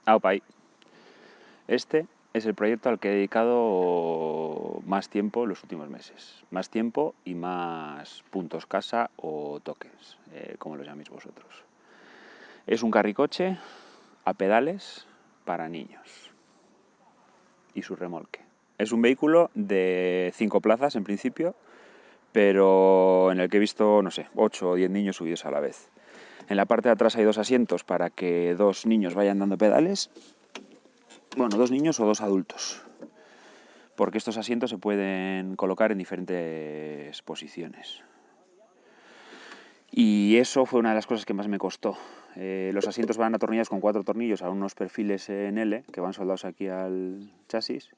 Aupai. Este es el proyecto al que he dedicado más tiempo en los últimos meses. Más tiempo y más puntos casa o tokens, como los llaméis vosotros. Es un carricoche a pedales para niños y su remolque. Es un vehículo de 5 plazas en principio, pero en el que he visto, no sé, 8 o 10 niños subidos a la vez. En la parte de atrás hay 2 asientos para que 2 niños vayan dando pedales. Bueno, 2 niños o 2 adultos, porque estos asientos se pueden colocar en diferentes posiciones. Y eso fue una de las cosas que más me costó. Los asientos van atornillados con 4 tornillos a unos perfiles en L, que van soldados aquí al chasis,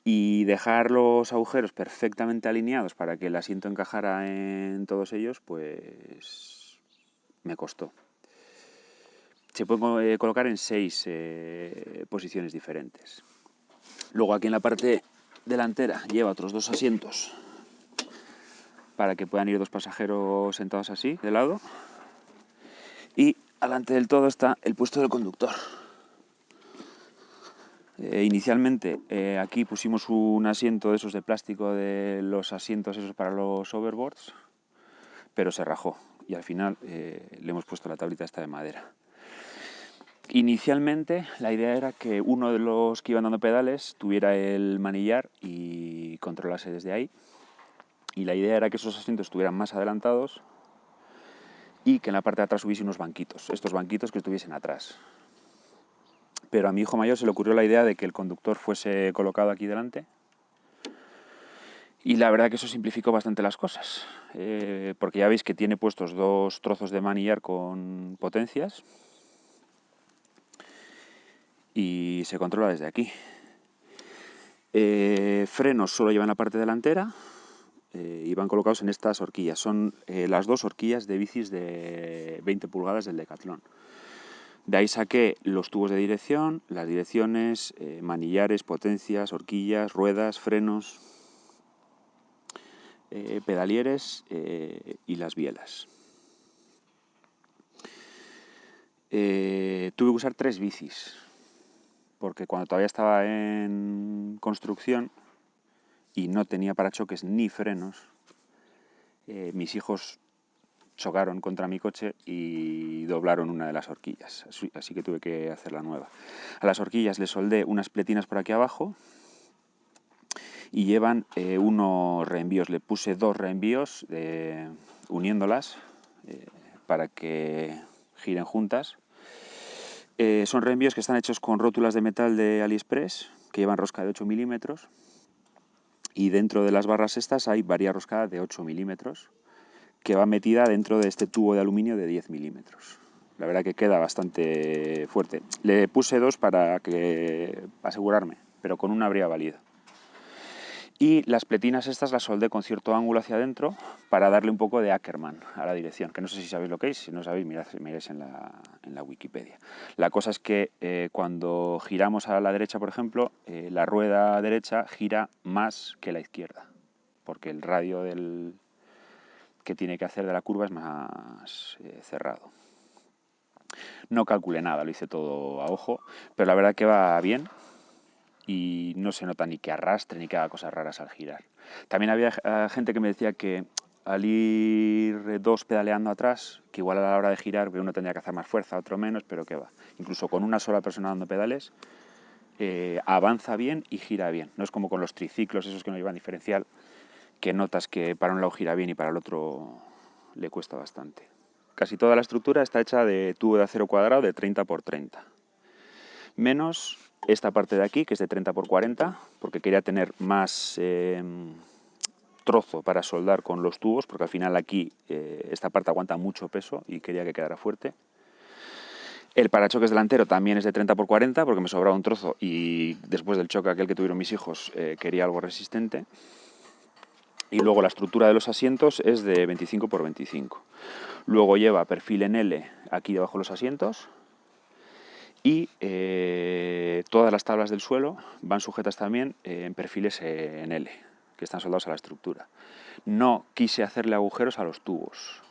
y dejar los agujeros perfectamente alineados para que el asiento encajara en todos ellos, pues me costó. Se puede colocar en 6 posiciones diferentes. Luego aquí en la parte delantera lleva otros 2 asientos para que puedan ir 2 pasajeros sentados así, de lado. Y delante del todo está el puesto del conductor. Inicialmente aquí pusimos un asiento de esos de plástico, de los asientos esos para los overboards, pero se rajó y al final le hemos puesto la tablita esta de madera. Inicialmente la idea era que uno de los que iban dando pedales tuviera el manillar y controlase desde ahí. Y la idea era que esos asientos estuvieran más adelantados y que en la parte de atrás hubiese unos banquitos, estos banquitos que estuviesen atrás. Pero a mi hijo mayor se le ocurrió la idea de que el conductor fuese colocado aquí delante, y la verdad que eso simplificó bastante las cosas, porque ya veis que tiene puestos 2 trozos de manillar con potencias y se controla desde aquí. Frenos solo llevan la parte delantera y van colocados en estas horquillas. Son las 2 horquillas de bicis de 20 pulgadas del Decathlon. De ahí saqué los tubos de dirección, las direcciones, manillares, potencias, horquillas, ruedas, frenos, pedalieres y las bielas. Tuve que usar 3 bicis, porque cuando todavía estaba en construcción y no tenía parachoques ni frenos, mis hijos chocaron contra mi coche y doblaron una de las horquillas, así que tuve que hacer la nueva. A las horquillas le soldé unas pletinas por aquí abajo y llevan unos reenvíos. Le puse 2 reenvíos uniéndolas para que giren juntas. Son reenvíos que están hechos con rótulas de metal de AliExpress, que llevan rosca de 8 milímetros, y dentro de las barras estas hay varia rosca de 8 milímetros, que va metida dentro de este tubo de aluminio de 10 milímetros. La verdad que queda bastante fuerte. Le puse 2 para asegurarme, pero con una habría valido. Y las pletinas estas las soldé con cierto ángulo hacia adentro para darle un poco de Ackerman a la dirección, que no sé si sabéis lo que es. Si no sabéis, miráis en la Wikipedia. La cosa es que cuando giramos a la derecha, por ejemplo, la rueda derecha gira más que la izquierda, porque el radio que tiene que hacer de la curva es más cerrado. No calculé nada, lo hice todo a ojo, pero la verdad que va bien y no se nota ni que arrastre ni que haga cosas raras al girar. También había gente que me decía que al ir 2 pedaleando atrás, que igual a la hora de girar uno tendría que hacer más fuerza, otro menos, pero que va. Incluso con una sola persona dando pedales, avanza bien y gira bien. No es como con los triciclos, esos que no llevan diferencial, que notas que para un lado gira bien y para el otro le cuesta bastante. Casi toda la estructura está hecha de tubo de acero cuadrado de 30 por 30. Menos esta parte de aquí, que es de 30 por 40, porque quería tener más trozo para soldar con los tubos, porque al final aquí esta parte aguanta mucho peso y quería que quedara fuerte. El parachoques delantero también es de 30 por 40, porque me sobraba un trozo y después del choque aquel que tuvieron mis hijos quería algo resistente. Y luego la estructura de los asientos es de 25 por 25. Luego lleva perfil en L aquí debajo de los asientos. Y todas las tablas del suelo van sujetas también en perfiles en L, que están soldados a la estructura. No quise hacerle agujeros a los tubos.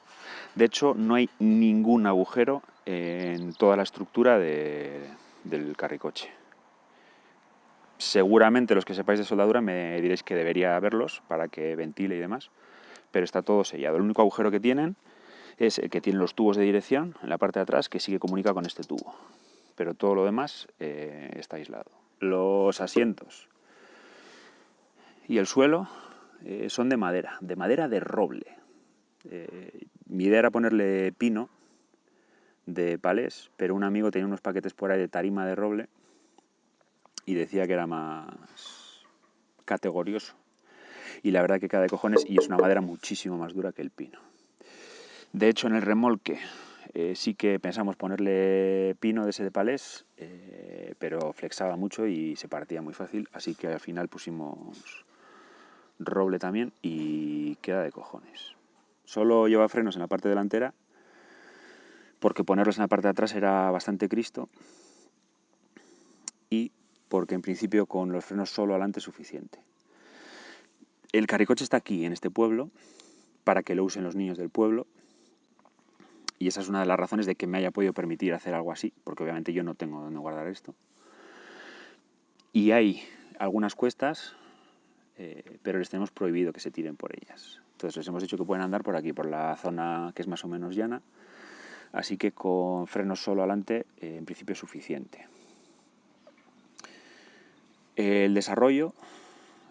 De hecho, no hay ningún agujero en toda la estructura del carricoche. Seguramente los que sepáis de soldadura me diréis que debería haberlos para que ventile y demás, pero está todo sellado. El único agujero que tienen es el que tiene los tubos de dirección en la parte de atrás, que sí que comunica con este tubo, pero todo lo demás está aislado. Los asientos y el suelo son de madera de roble. Mi idea era ponerle pino de palés, pero un amigo tenía unos paquetes por ahí de tarima de roble y decía que era más categorioso. Y la verdad que cae de cojones, y es una madera muchísimo más dura que el pino. De hecho, en el remolque sí que pensamos ponerle pino de ese de palés, pero flexaba mucho y se partía muy fácil, así que al final pusimos roble también y queda de cojones. Solo lleva frenos en la parte delantera, porque ponerlos en la parte de atrás era bastante cristo, y porque en principio con los frenos solo adelante es suficiente. El carricoche está aquí, en este pueblo, para que lo usen los niños del pueblo, y esa es una de las razones de que me haya podido permitir hacer algo así, porque obviamente yo no tengo dónde guardar esto. Y hay algunas cuestas, pero les tenemos prohibido que se tiren por ellas. Entonces les hemos dicho que pueden andar por aquí, por la zona que es más o menos llana, así que con frenos solo adelante en principio es suficiente. El desarrollo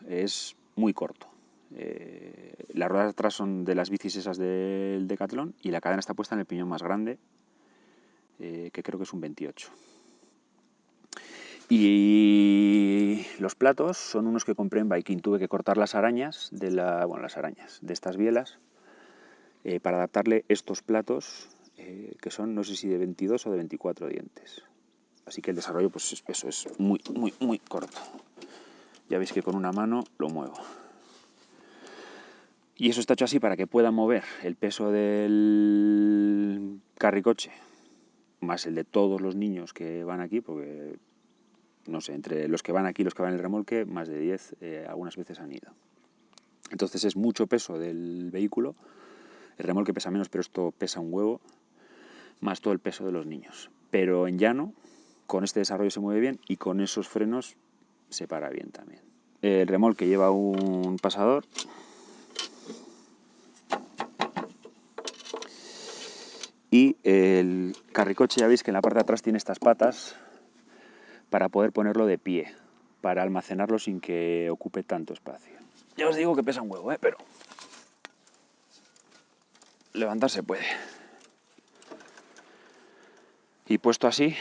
es muy corto. Las ruedas de atrás son de las bicis esas del Decathlon y la cadena está puesta en el piñón más grande, que creo que es un 28. Y los platos son unos que compré en Viking. Tuve que cortar las arañas de estas bielas para adaptarle estos platos, que son, no sé si de 22 o de 24 dientes. Así que el desarrollo, pues eso es muy, muy, muy corto. Ya veis que con una mano lo muevo. Y eso está hecho así para que pueda mover el peso del carricoche, más el de todos los niños que van aquí, porque, no sé, entre los que van aquí y los que van en el remolque, más de 10 algunas veces han ido. Entonces es mucho peso del vehículo. El remolque pesa menos, pero esto pesa un huevo, más todo el peso de los niños. Pero en llano, con este desarrollo se mueve bien y con esos frenos se para bien también. El remolque lleva un pasador. Y el carricoche, ya veis que en la parte de atrás tiene estas patas para poder ponerlo de pie, para almacenarlo sin que ocupe tanto espacio. Ya os digo que pesa un huevo, pero levantarse puede. Y puesto así,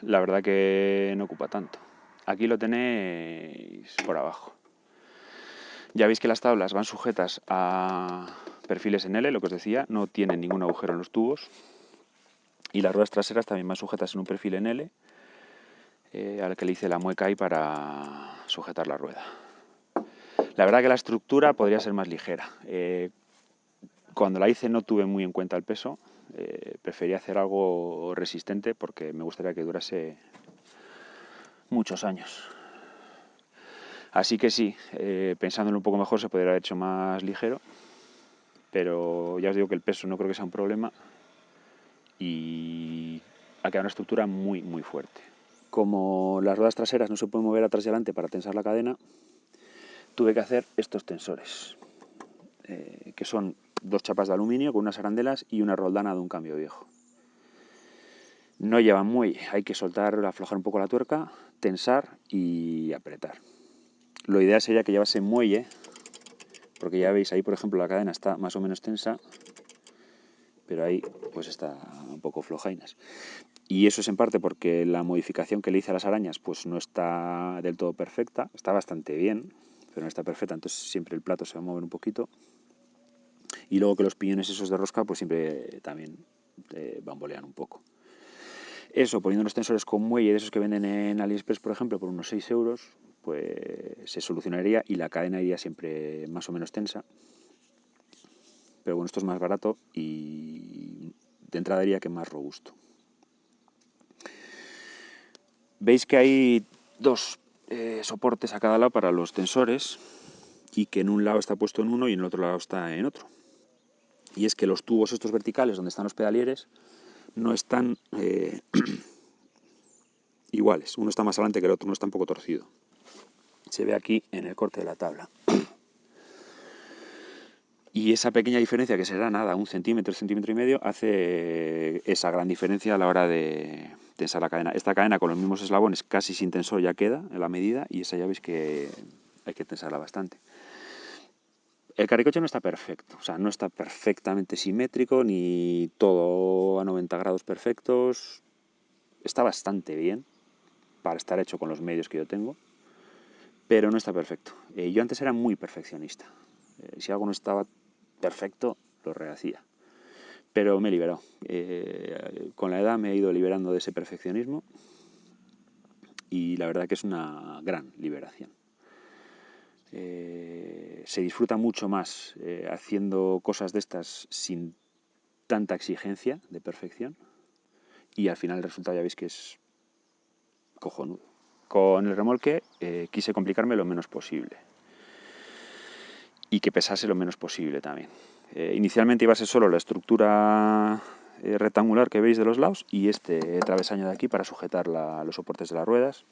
la verdad que no ocupa tanto. Aquí lo tenéis por abajo. Ya veis que las tablas van sujetas a perfiles en L, lo que os decía, no tienen ningún agujero en los tubos. Y las ruedas traseras también van sujetas en un perfil en L, al que le hice la mueca ahí para sujetar la rueda. La verdad que la estructura podría ser más ligera. Cuando la hice no tuve muy en cuenta el peso. Preferí hacer algo resistente porque me gustaría que durase muchos años. Así que sí, pensándolo un poco mejor se podría haber hecho más ligero, pero ya os digo que el peso no creo que sea un problema y ha quedado una estructura muy, muy fuerte. Como las ruedas traseras no se pueden mover atrás y adelante para tensar la cadena, tuve que hacer estos tensores, que son 2 chapas de aluminio con unas arandelas y una roldana de un cambio viejo. No llevan muelle, hay que soltar, aflojar un poco la tuerca, tensar y apretar. Lo ideal sería que llevase muelle, porque ya veis ahí, por ejemplo, la cadena está más o menos tensa, pero ahí pues está un poco flojainas. Y eso es en parte porque la modificación que le hice a las arañas pues no está del todo perfecta, está bastante bien, pero no está perfecta, entonces siempre el plato se va a mover un poquito. Y luego que los piñones esos de rosca pues siempre también bambolean un poco. Eso, poniendo unos tensores con muelle de esos que venden en AliExpress, por ejemplo, por unos 6 euros, pues se solucionaría y la cadena iría siempre más o menos tensa. Pero bueno, esto es más barato y de entrada diría que más robusto. Veis que hay 2 soportes a cada lado para los tensores y que en un lado está puesto en uno y en el otro lado está en otro. y es que los tubos estos verticales donde están los pedalieres no están iguales. Uno está más adelante que el otro, uno está un poco torcido. Se ve aquí en el corte de la tabla. Y esa pequeña diferencia, que será nada, 1 centímetro, centímetro y medio, hace esa gran diferencia a la hora de tensar la cadena. Esta cadena con los mismos eslabones casi sin tensor ya queda en la medida, y esa ya veis que hay que tensarla bastante. El carricoche no está perfecto, o sea, no está perfectamente simétrico, ni todo a 90 grados perfectos. Está bastante bien para estar hecho con los medios que yo tengo, pero no está perfecto. Yo antes era muy perfeccionista. Si algo no estaba perfecto, lo rehacía. Pero me he liberado. Con la edad me he ido liberando de ese perfeccionismo y la verdad que es una gran liberación. Se disfruta mucho más haciendo cosas de estas sin tanta exigencia de perfección, y al final el resultado ya veis que es cojonudo. Con el remolque quise complicarme lo menos posible y que pesase lo menos posible también. Inicialmente iba a ser solo la estructura rectangular que veis de los lados y este travesaño de aquí para sujetar los soportes de las ruedas.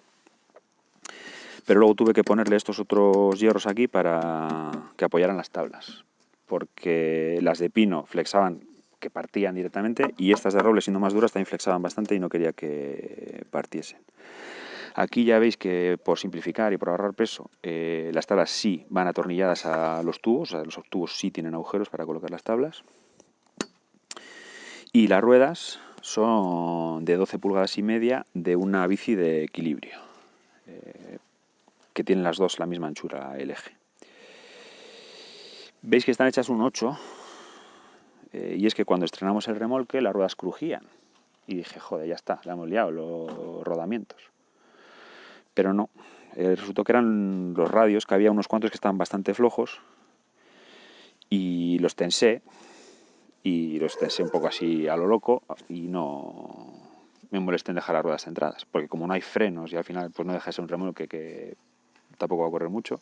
Pero luego tuve que ponerle estos otros hierros aquí para que apoyaran las tablas, porque las de pino flexaban, que partían directamente, y estas de roble, siendo más duras, también flexaban bastante y no quería que partiesen. Aquí ya veis que, por simplificar y por ahorrar peso, las tablas sí van atornilladas a los tubos, o sea, los tubos sí tienen agujeros para colocar las tablas. Y las ruedas son de 12 pulgadas y media de una bici de equilibrio, que tienen las dos la misma anchura, el eje. Veis que están hechas un 8, y es que cuando estrenamos el remolque las ruedas crujían. Y dije, joder, ya está, la hemos liado, los rodamientos. Pero no, resultó que eran los radios, que había unos cuantos que estaban bastante flojos, y los tensé un poco así a lo loco, y no me molesté en dejar las ruedas centradas, porque como no hay frenos y al final pues no deja de ser un remolque que tampoco va a correr mucho,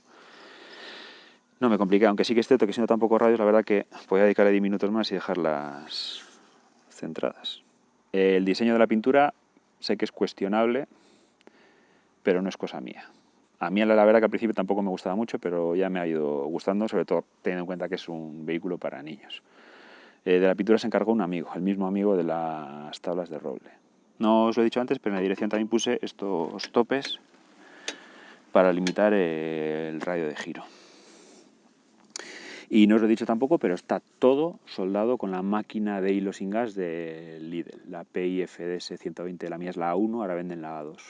no me compliqué, aunque sí que es cierto que siendo tan pocos radios, la verdad que podía dedicarle 10 minutos más y dejarlas centradas. El diseño de la pintura sé que es cuestionable, pero no es cosa mía. A mí la verdad que al principio tampoco me gustaba mucho, pero ya me ha ido gustando, sobre todo teniendo en cuenta que es un vehículo para niños. De la pintura se encargó un amigo, el mismo amigo de las tablas de roble. No os lo he dicho antes, pero en la dirección también puse estos topes para limitar el radio de giro. Y no os lo he dicho tampoco, pero está todo soldado con la máquina de hilo sin gas de Lidl, la PIFDS 120, la mía es la A1, ahora venden la A2.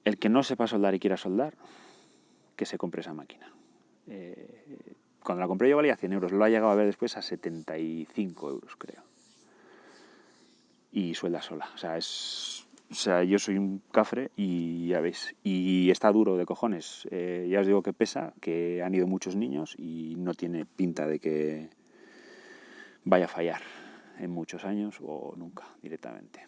El que no sepa soldar y quiera soldar, que se compre esa máquina. Cuando la compré yo valía 100 euros, lo ha llegado a ver después a 75 euros, creo. Y suelda sola, o sea, yo soy un cafre y ya veis, y está duro de cojones. Ya os digo que pesa, que han ido muchos niños y no tiene pinta de que vaya a fallar en muchos años o nunca directamente.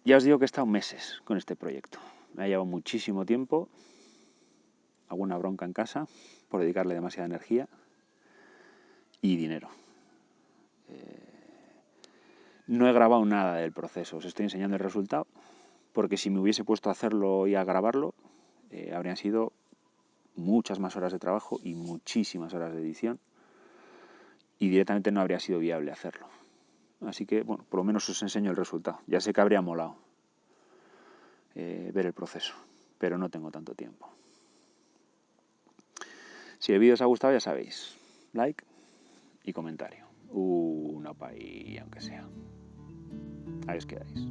Ya os digo que he estado meses con este proyecto. Me ha llevado muchísimo tiempo, alguna bronca en casa por dedicarle demasiada energía y dinero. No he grabado nada del proceso, os estoy enseñando el resultado, porque si me hubiese puesto a hacerlo y a grabarlo, habrían sido muchas más horas de trabajo y muchísimas horas de edición, y directamente no habría sido viable hacerlo. Así que, bueno, por lo menos os enseño el resultado. Ya sé que habría molado ver el proceso, pero no tengo tanto tiempo. Si el vídeo os ha gustado, ya sabéis, like y comentario. Una paella, aunque sea. Ahí os quedáis.